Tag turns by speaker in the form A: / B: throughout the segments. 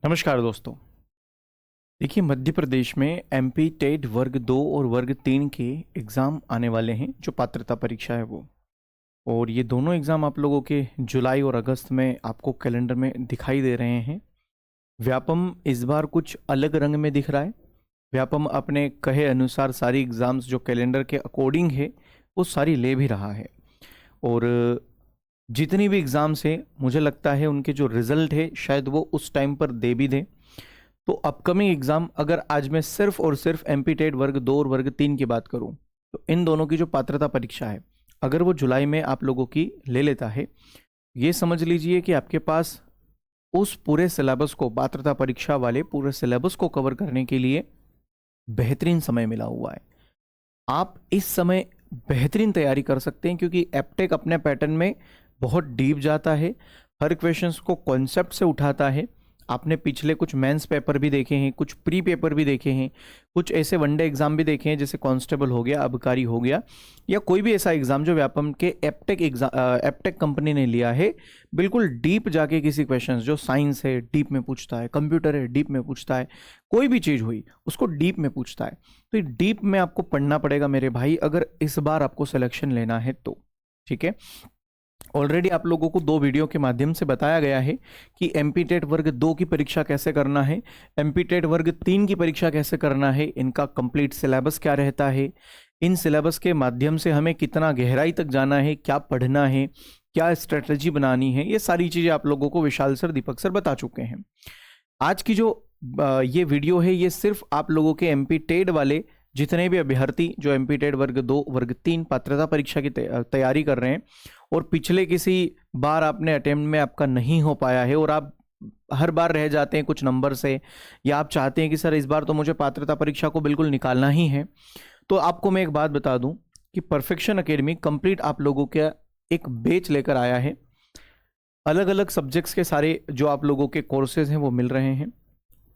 A: नमस्कार दोस्तों। देखिए, मध्य प्रदेश में एमपी टेट वर्ग 2 और वर्ग 3 के एग्ज़ाम आने वाले हैं, जो पात्रता परीक्षा है वो। और ये दोनों एग्ज़ाम आप लोगों के जुलाई और अगस्त में आपको कैलेंडर में दिखाई दे रहे हैं। व्यापम इस बार कुछ अलग रंग में दिख रहा है। व्यापम अपने कहे अनुसार सारी एग्ज़ाम्स जो कैलेंडर के अकॉर्डिंग है वो सारी ले भी रहा है। और जितनी भी एग्ज़ाम्स हैं मुझे लगता है उनके जो रिज़ल्ट है शायद वो उस टाइम पर दे भी दें। तो अपकमिंग एग्ज़ाम, अगर आज मैं सिर्फ और सिर्फ एमपी टेट वर्ग 2 और वर्ग 3 की बात करूं, तो इन दोनों की जो पात्रता परीक्षा है, अगर वो जुलाई में आप लोगों की ले लेता है, ये समझ लीजिए कि आपके पास उस पूरे सिलेबस को, पात्रता परीक्षा वाले पूरे सिलेबस को कवर करने के लिए बेहतरीन समय मिला हुआ है। आप इस समय बेहतरीन तैयारी कर सकते हैं, क्योंकि एप्टेक अपने पैटर्न में बहुत डीप जाता है, हर क्वेश्चंस को कॉन्सेप्ट से उठाता है। आपने पिछले कुछ मेंस पेपर भी देखे हैं, कुछ प्री पेपर भी देखे हैं, कुछ ऐसे वनडे एग्जाम भी देखे हैं, जैसे कांस्टेबल हो गया, आबकारी हो गया, या कोई भी ऐसा एग्जाम जो व्यापम के एप्टेक कंपनी ने लिया है। बिल्कुल डीप जाके किसी क्वेश्चंस, जो साइंस है डीप में पूछता है, कंप्यूटर है डीप में पूछता है, कोई भी चीज़ हुई उसको डीप में पूछता है। तो डीप में आपको पढ़ना पड़ेगा मेरे भाई, अगर इस बार आपको सिलेक्शन लेना है तो। ठीक है, ऑलरेडी आप लोगों को 2 वीडियो के माध्यम से बताया गया है कि एमपी टेट वर्ग 2 की परीक्षा कैसे करना है, एमपी टेट वर्ग 3 की परीक्षा कैसे करना है, इनका कंप्लीट सिलेबस क्या रहता है, इन सिलेबस के माध्यम से हमें कितना गहराई तक जाना है, क्या पढ़ना है, क्या स्ट्रेटजी बनानी है, ये सारी चीज़ें आप लोगों को विशाल सर, दीपक सर बता चुके हैं। आज की जो ये वीडियो है, ये सिर्फ आप लोगों के एमपी टेट वाले जितने भी अभ्यर्थी जो एमपी टेट वर्ग 2 वर्ग 3 पात्रता परीक्षा की तैयारी कर रहे हैं, और पिछले किसी बार आपने अटेम्प्ट में आपका नहीं हो पाया है, और आप हर बार रह जाते हैं कुछ नंबर से, या आप चाहते हैं कि सर इस बार तो मुझे पात्रता परीक्षा को बिल्कुल निकालना ही है, तो आपको मैं एक बात बता दूं कि परफेक्शन एकेडमी कंप्लीट आप लोगों का एक बैच लेकर आया है। अलग अलग सब्जेक्ट्स के सारे जो आप लोगों के कोर्सेज हैं वो मिल रहे हैं।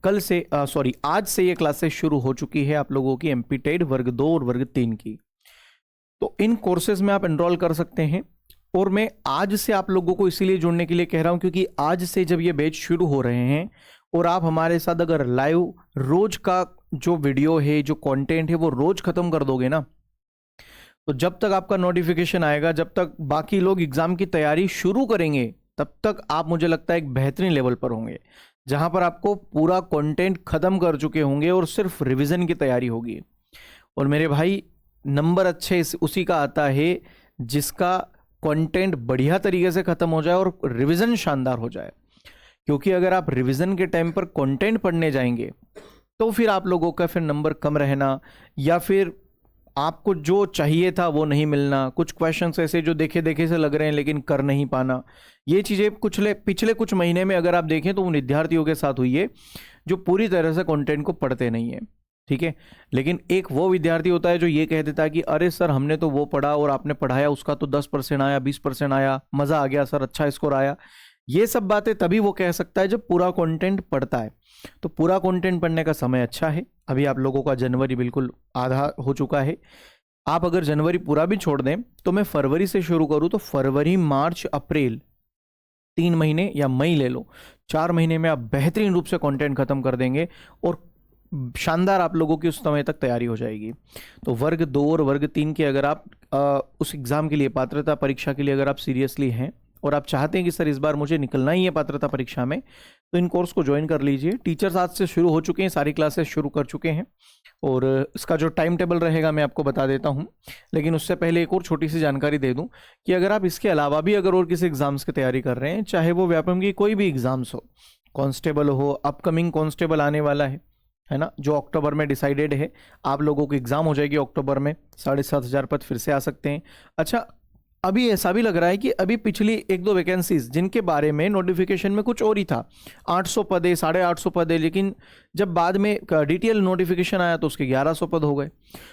A: आज से ये क्लासेस शुरू हो चुकी है आप लोगों की एमपी टेट वर्ग 2 और वर्ग 3 की। तो इन कोर्सेज में आप एनरोल कर सकते हैं। और मैं आज से आप लोगों को इसीलिए जुड़ने के लिए कह रहा हूं, क्योंकि आज से जब ये बैच शुरू हो रहे हैं और आप हमारे साथ अगर लाइव रोज का जो वीडियो है, जो कंटेंट है, वो रोज खत्म कर दोगे ना, तो जब तक आपका नोटिफिकेशन आएगा, जब तक बाकी लोग एग्जाम की तैयारी शुरू करेंगे, तब तक आप, मुझे लगता है, एक बेहतरीन लेवल पर होंगे, जहां पर आपको पूरा कंटेंट खत्म कर चुके होंगे और सिर्फ रिवीजन की तैयारी होगी। और मेरे भाई, नंबर अच्छे उसी का आता है जिसका कंटेंट बढ़िया तरीके से खत्म हो जाए और रिवीजन शानदार हो जाए। क्योंकि अगर आप रिवीजन के टाइम पर कंटेंट पढ़ने जाएंगे तो फिर आप लोगों का फिर नंबर कम रहना, या फिर आपको जो चाहिए था वो नहीं मिलना, कुछ क्वेश्चंस ऐसे जो देखे देखे से लग रहे हैं लेकिन कर नहीं पाना, ये चीज़ें पिछले कुछ महीने में अगर आप देखें तो उन विद्यार्थियों के साथ हुई है जो पूरी तरह से कंटेंट को पढ़ते नहीं है। ठीक है, लेकिन एक वो विद्यार्थी होता है जो ये कह देता है कि अरे सर, हमने तो वो पढ़ा और आपने पढ़ाया, उसका तो 10% आया, 20% आया, मज़ा आ गया सर, अच्छा स्कोर आया। ये सब बातें तभी वो कह सकता है जब पूरा कंटेंट पढ़ता है। तो पूरा कंटेंट पढ़ने का समय अच्छा है। अभी आप लोगों का जनवरी बिल्कुल आधा हो चुका है। आप अगर जनवरी पूरा भी छोड़ दें तो मैं फरवरी से शुरू करूं तो फरवरी, मार्च, अप्रैल, 3 महीने, या मई ले लो, 4 महीने में आप बेहतरीन रूप से कंटेंट खत्म कर देंगे और शानदार आप लोगों की उस समय तक तैयारी हो जाएगी। तो वर्ग 2 और वर्ग 3 के अगर आप उस एग्ज़ाम के लिए, पात्रता परीक्षा के लिए अगर आप सीरियसली हैं और आप चाहते हैं कि सर इस बार मुझे निकलना ही है पात्रता परीक्षा में, तो इन कोर्स को ज्वाइन कर लीजिए। टीचर्स आज से शुरू हो चुके हैं, सारी क्लासेस शुरू कर चुके हैं, और इसका जो टाइम टेबल रहेगा मैं आपको बता देता हूं। लेकिन उससे पहले एक और छोटी सी जानकारी दे दूं कि अगर आप इसके अलावा भी अगर और किसी एग्जाम्स की तैयारी कर रहे हैं, चाहे वो व्यापम की कोई भी एग्जाम्स हो, कांस्टेबल हो, अपकमिंग कांस्टेबल आने वाला है ना, जो अक्टूबर में डिसाइडेड है, आप लोगों की एग्जाम हो जाएगी अक्टूबर में, 7,500 पद फिर से आ सकते हैं। अच्छा, अभी ऐसा भी लग रहा है कि अभी पिछली 1-2 वैकेंसीज जिनके बारे में नोटिफिकेशन में कुछ और ही था, 800 पद है, 850 पद है, लेकिन जब बाद में डिटेल नोटिफिकेशन आया तो उसके 1100 पद हो गए।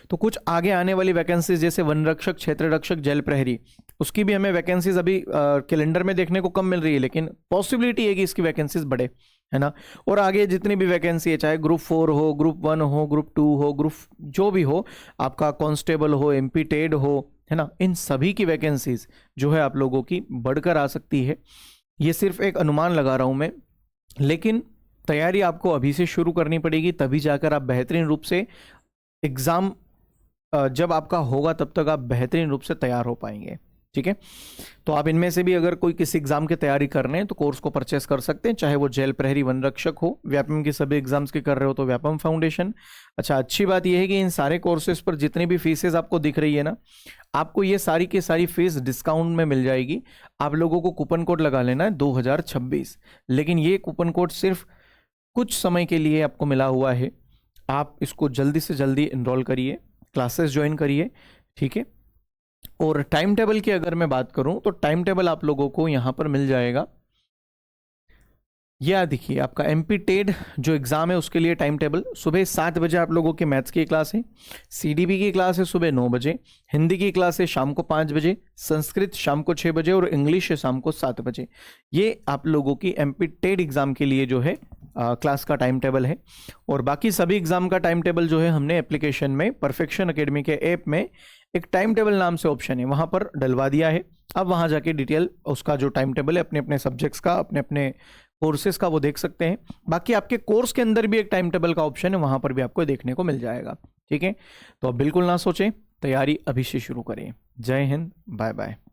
A: तो कुछ आगे आने वाली वैकेंसीज जैसे वन रक्षक, क्षेत्र रक्षक, जेल प्रहरी, उसकी भी हमें वैकेंसीज अभी कैलेंडर में देखने को कम मिल रही है, लेकिन पॉसिबिलिटी है कि इसकी वैकेंसीज बढ़े, है ना। और आगे जितनी भी वैकेंसी है, चाहे ग्रुप 4 हो, ग्रुप 1 हो, ग्रुप 2 हो, ग्रुप जो भी हो, आपका कांस्टेबल हो, एमपी टेड हो, है ना, इन सभी की वैकेंसीज जो है आप लोगों की बढ़कर आ सकती है। ये सिर्फ एक अनुमान लगा रहा हूं मैं, लेकिन तैयारी आपको अभी से शुरू करनी पड़ेगी, तभी जाकर आप बेहतरीन रूप से एग्ज़ाम जब आपका होगा तब तक आप बेहतरीन रूप से तैयार हो पाएंगे। ठीक है, तो आप इनमें से भी अगर कोई किसी एग्जाम की तैयारी कर रहे हैं तो कोर्स को परचेस कर सकते हैं, चाहे वो जेल प्रहरी वन रक्षक हो, व्यापम के सभी एग्जाम्स के कर रहे हो तो व्यापम फाउंडेशन। अच्छा, अच्छी बात यह है कि इन सारे कोर्सेज पर जितनी भी फीसेज आपको दिख रही है ना, आपको ये सारी की सारी फीस डिस्काउंट में मिल जाएगी। आप लोगों को कूपन कोड लगा लेना है 2026, लेकिन ये कूपन कोड सिर्फ कुछ समय के लिए आपको मिला हुआ है। आप इसको जल्दी से जल्दी इनरोल करिए, क्लासेस ज्वाइन करिए। ठीक है, और टाइम टेबल की अगर मैं बात करूं तो टाइम टेबल आप लोगों को यहां पर मिल जाएगा। यह देखिए, आपका एमपी टेड जो एग्जाम है उसके लिए टाइम टेबल, सुबह 7 बजे आप लोगों की मैथ्स की क्लास है, सीडीबी की क्लास है सुबह 9 बजे, हिंदी की क्लास है शाम को 5 बजे, संस्कृत शाम को 6 बजे और इंग्लिश है शाम को 7 बजे। ये आप लोगों की एमपी टेड एग्जाम के लिए जो है क्लास का टाइम टेबल है। और बाकी सभी एग्जाम का टाइम टेबल जो है हमने एप्लीकेशन में परफेक्शन एकेडमी के ऐप में एक टाइम टेबल नाम से ऑप्शन है, वहां पर डलवा दिया है। अब वहां जाके डिटेल उसका जो टाइम टेबल है अपने अपने सब्जेक्ट्स का, अपने अपने कोर्सेज का, वो देख सकते हैं। बाकी आपके कोर्स के अंदर भी एक टाइम टेबल का ऑप्शन है, वहां पर भी आपको देखने को मिल जाएगा। ठीक है, तो अब बिल्कुल ना सोचें, तैयारी अभी से शुरू करें। जय हिंद, बाय बाय।